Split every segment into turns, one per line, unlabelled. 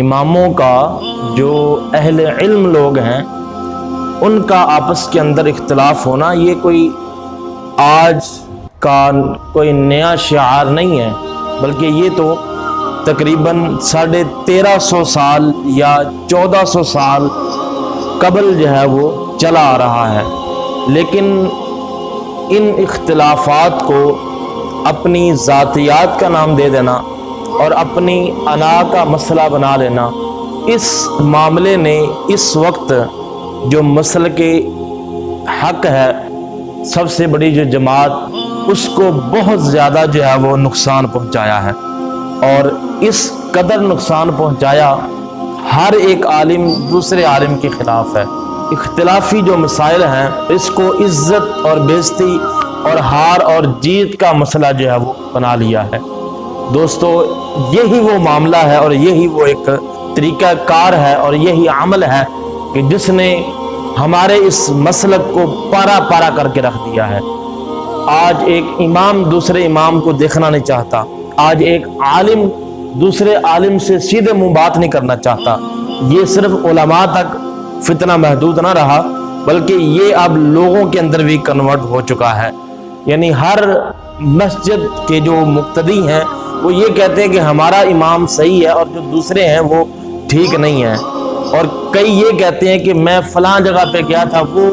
اماموں کا جو اہل علم لوگ ہیں ان کا آپس کے اندر اختلاف ہونا یہ کوئی آج کا کوئی نیا شعار نہیں ہے، بلکہ یہ تو تقریباً 1350 سال یا 1400 سال قبل جو ہے وہ چلا آ رہا ہے۔ لیکن ان اختلافات کو اپنی ذاتیات کا نام دے دینا اور اپنی انا کا مسئلہ بنا لینا، اس معاملے نے اس وقت جو مسلک حق ہے، سب سے بڑی جو جماعت، اس کو بہت زیادہ جو ہے وہ نقصان پہنچایا ہے۔ اور اس قدر نقصان پہنچایا، ہر ایک عالم دوسرے عالم کے خلاف ہے۔ اختلافی جو مسائل ہیں اس کو عزت اور بےزتی اور ہار اور جیت کا مسئلہ جو ہے وہ بنا لیا ہے۔ دوستو، یہی وہ معاملہ ہے اور یہی وہ ایک طریقہ کار ہے اور یہی عمل ہے کہ جس نے ہمارے اس مسلک کو پارا پارا کر کے رکھ دیا ہے۔ آج ایک امام دوسرے امام کو دیکھنا نہیں چاہتا، آج ایک عالم دوسرے عالم سے سیدھے منہ بات نہیں کرنا چاہتا۔ یہ صرف علماء تک فتنہ محدود نہ رہا، بلکہ یہ اب لوگوں کے اندر بھی کنورٹ ہو چکا ہے۔ یعنی ہر مسجد کے جو مقتدی ہیں وہ یہ کہتے ہیں کہ ہمارا امام صحیح ہے اور جو دوسرے ہیں وہ ٹھیک نہیں ہیں، اور کئی یہ کہتے ہیں کہ میں فلاں جگہ پہ گیا تھا، وہ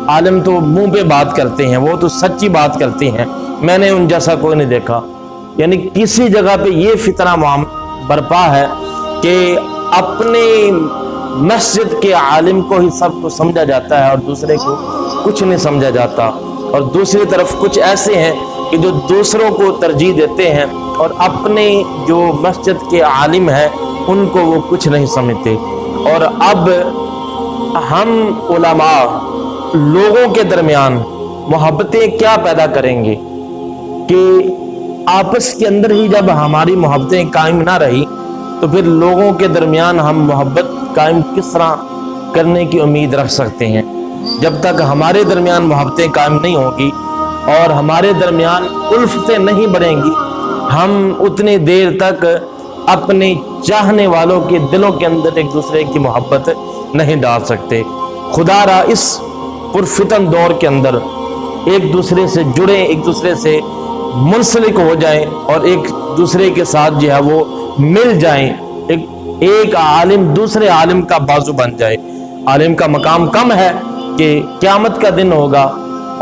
عالم تو منہ پہ بات کرتے ہیں، وہ تو سچی بات کرتے ہیں، میں نے ان جیسا کوئی نہیں دیکھا۔ یعنی کسی جگہ پہ یہ فتنہ برپا ہے کہ اپنے مسجد کے عالم کو ہی سب کو سمجھا جاتا ہے اور دوسرے کو کچھ نہیں سمجھا جاتا، اور دوسری طرف کچھ ایسے ہیں کہ جو دوسروں کو ترجیح دیتے ہیں اور اپنے جو مسجد کے عالم ہیں ان کو وہ کچھ نہیں سمجھتے۔ اور اب ہم علماء لوگوں کے درمیان محبتیں کیا پیدا کریں گے کہ آپس کے اندر ہی جب ہماری محبتیں قائم نہ رہی تو پھر لوگوں کے درمیان ہم محبت قائم کس طرح کرنے کی امید رکھ سکتے ہیں؟ جب تک ہمارے درمیان محبتیں قائم نہیں ہوگی اور ہمارے درمیان الفتیں نہیں بڑھیں گی، ہم اتنی دیر تک اپنے چاہنے والوں کے دلوں کے اندر ایک دوسرے کی محبت نہیں ڈال سکتے۔ خدا را اس پرفتن دور کے اندر ایک دوسرے سے جڑیں، ایک دوسرے سے منسلک ہو جائیں اور ایک دوسرے کے ساتھ جو ہے وہ مل جائیں، ایک عالم دوسرے عالم کا بازو بن جائے۔ عالم کا مقام کم ہے کہ قیامت کا دن ہوگا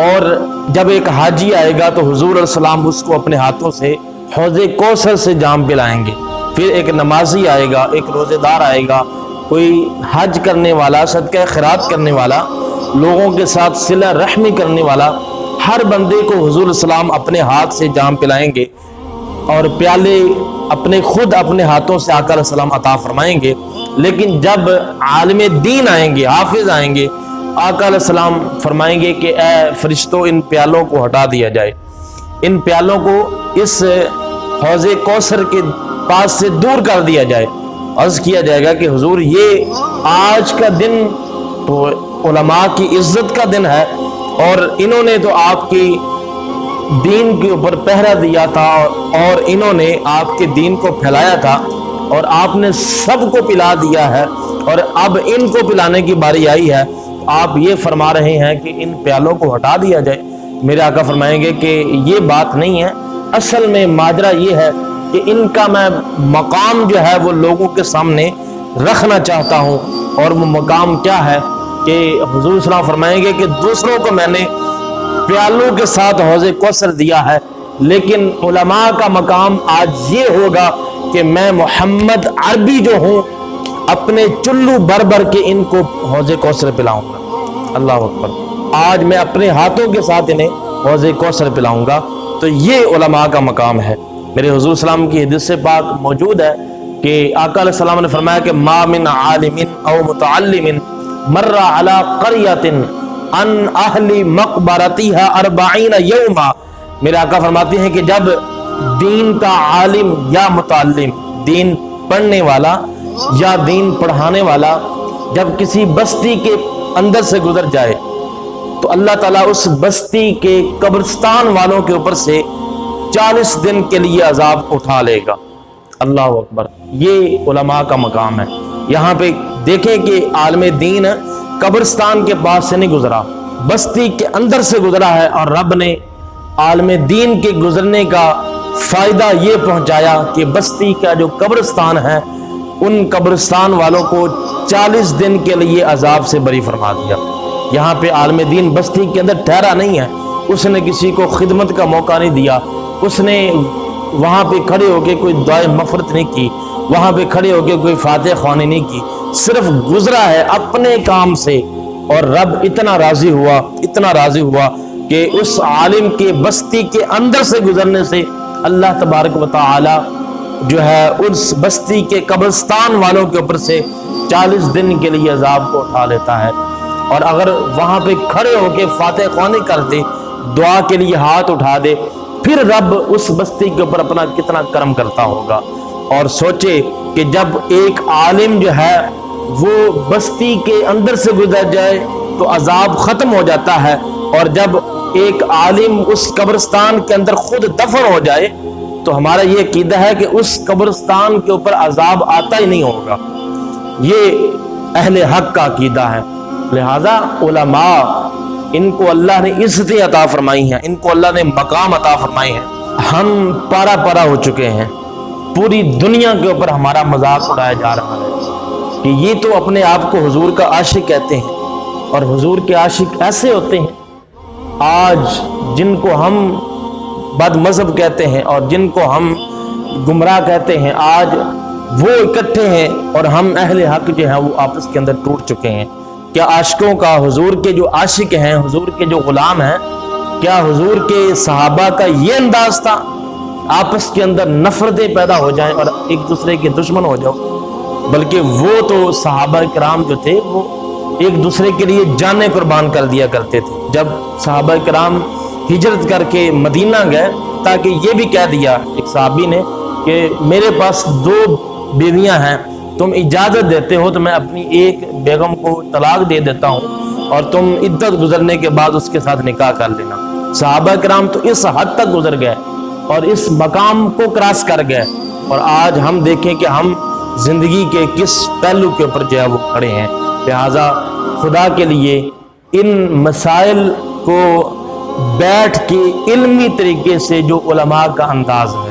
اور جب ایک حاجی آئے گا تو حضور علیہ السلام اس کو اپنے ہاتھوں سے حوض کوثر سے جام پلائیں گے۔ پھر ایک نمازی آئے گا، ایک روزے دار آئے گا، کوئی حج کرنے والا، صدقہ خیرات کرنے والا، لوگوں کے ساتھ صلہ رحمی کرنے والا، ہر بندے کو حضور علیہ السلام اپنے ہاتھ سے جام پلائیں گے اور پیالے خود اپنے ہاتھوں سے آقا علیہ السلام عطا فرمائیں گے۔ لیکن جب عالم دین آئیں گے، حافظ آئیں گے، آقا علیہ السلام فرمائیں گے کہ اے فرشتوں، ان پیالوں کو ہٹا دیا جائے، ان پیالوں کو اس حوض کوثر کے پاس سے دور کر دیا جائے۔ عرض کیا جائے گا کہ حضور، یہ آج کا دن تو علماء کی عزت کا دن ہے اور انہوں نے تو آپ کی دین کے اوپر پہرا دیا تھا اور انہوں نے آپ کے دین کو پھیلایا تھا اور آپ نے سب کو پلا دیا ہے، اور اب ان کو پلانے کی باری آئی ہے۔ آپ یہ فرما رہے ہیں کہ ان پیالوں کو ہٹا دیا جائے۔ میرے آقا فرمائیں گے کہ یہ بات نہیں ہے، اصل میں ماجرا یہ ہے کہ ان کا میں مقام جو ہے وہ لوگوں کے سامنے رکھنا چاہتا ہوں، اور وہ مقام کیا ہے کہ حضور صلی اللہ علیہ وسلم فرمائیں گے کہ دوسروں کو میں نے پیالوں کے ساتھ حوض کوثر دیا ہے، لیکن علماء کا مقام آج یہ ہوگا کہ میں محمد عربی جو ہوں اپنے چلو بھر بھر کے ان کو حوض کوثر پلاؤں گا۔ اللہ اکبر! آج میں اپنے ہاتھوں کے ساتھ انہیں حوض کوثر پلاؤں گا۔ تو یہ علماء کا مقام ہے۔ میرے حضور صلی اللہ علیہ وسلم کی حدیث پاک موجود ہے کہ آقا علیہ السلام نے فرمایا کہ ما من عالم او متعلم مر علی قریۃ ان اہل مقبرتها 40 یوما۔ میرے آقا فرماتے ہیں کہ جب دین کا عالم یا متعلم، دین پڑھنے والا یا دین پڑھانے والا، جب کسی بستی کے اندر سے گزر جائے تو اللہ تعالیٰ اس بستی کے قبرستان والوں کے اوپر سے 40 دن کے لیے عذاب اٹھا لے گا۔ اللہ اکبر، یہ علماء کا مقام ہے۔ یہاں پہ دیکھیں کہ عالم دین قبرستان کے پاس سے نہیں گزرا، بستی کے اندر سے گزرا ہے، اور رب نے عالم دین کے گزرنے کا فائدہ یہ پہنچایا کہ بستی کا جو قبرستان ہے ان قبرستان والوں کو 40 دن کے لیے عذاب سے بری فرما دیا۔ یہاں پہ عالم دین بستی کے اندر ٹھہرا نہیں ہے، اس نے کسی کو خدمت کا موقع نہیں دیا، اس نے وہاں پہ کھڑے ہو کے کوئی دعائے مغفرت نہیں کی، وہاں پہ کھڑے ہو کے کوئی فاتح خوانی نہیں کی، صرف گزرا ہے اپنے کام سے، اور رب اتنا راضی ہوا کہ اس عالم کے بستی کے اندر سے گزرنے سے اللہ تبارک و تعالی جو ہے اس بستی کے قبرستان والوں کے اوپر سے 40 دن کے لیے عذاب کو اٹھا لیتا ہے۔ اور اگر وہاں پہ کھڑے ہو کے فاتح خوانی کر دے، دعا کے لیے ہاتھ اٹھا دے، پھر رب اس بستی کے اوپر اپنا کتنا کرم کرتا ہوگا۔ اور سوچے کہ جب ایک عالم جو ہے وہ بستی کے اندر سے گزر جائے تو عذاب ختم ہو جاتا ہے، اور جب ایک عالم اس قبرستان کے اندر خود دفن ہو جائے تو ہمارا یہ عقیدہ ہے کہ اس قبرستان کے اوپر عذاب آتا ہی نہیں ہوگا۔ یہ اہل حق کا عقیدہ ہے۔ لہذا علماء، ان کو اللہ نے عزتیں عطا فرمائی ہیں، ان کو اللہ نے مقام عطا فرمائی ہیں۔ ہم پارا پارا ہو چکے ہیں، پوری دنیا کے اوپر ہمارا مذاق اڑایا جا رہا ہے کہ یہ تو اپنے آپ کو حضور کا عاشق کہتے ہیں، اور حضور کے عاشق ایسے ہوتے ہیں۔ آج جن کو ہم بد مذہب کہتے ہیں اور جن کو ہم گمراہ کہتے ہیں، آج وہ اکٹھے ہیں اور ہم اہل حق جو ہیں وہ آپس کے اندر ٹوٹ چکے ہیں۔ کیا عاشقوں کا، حضور کے جو عاشق ہیں، حضور کے جو غلام ہیں، کیا حضور کے صحابہ کا یہ انداز تھا آپس کے اندر نفرتیں پیدا ہو جائیں اور ایک دوسرے کے دشمن ہو جاؤ؟ بلکہ وہ تو صحابہ کرام جو تھے وہ ایک دوسرے کے لیے جانیں قربان کر دیا کرتے تھے۔ جب صحابہ کرام ہجرت کر کے مدینہ گئے تاکہ یہ بھی کہہ دیا ایک صحابی نے کہ میرے پاس 2 بیویاں ہیں، تم اجازت دیتے ہو تو میں اپنی ایک بیگم کو طلاق دے دیتا ہوں اور تم عدت گزرنے کے بعد اس کے ساتھ نکاح کر لینا۔ صحابہ کرام تو اس حد تک گزر گئے اور اس مقام کو کراس کر گئے، اور آج ہم دیکھیں کہ ہم زندگی کے کس پہلو کے اوپر جو ہے وہ کھڑے ہیں۔ لہٰذا خدا کے لیے ان مسائل کو بیٹھ کے علمی طریقے سے جو علماء کا انداز ہے،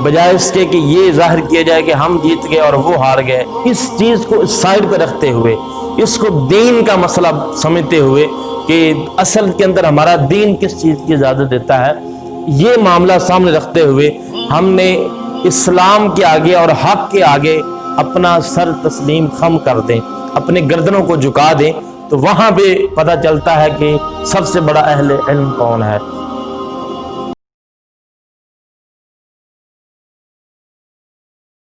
بجائے اس کے کہ یہ ظاہر کیا جائے کہ ہم جیت گئے اور وہ ہار گئے، اس چیز کو سائڈ پہ رکھتے ہوئے، اس کو دین کا مسئلہ سمجھتے ہوئے کہ اصل کے اندر ہمارا دین کس چیز کی اجازت دیتا ہے، یہ معاملہ سامنے رکھتے ہوئے ہم نے اسلام کے آگے اور حق کے آگے اپنا سر تسلیم خم کر دیں، اپنے گردنوں کو جھکا دیں، تو وہاں پہ پتہ چلتا ہے کہ سب سے بڑا اہل علم کون ہے۔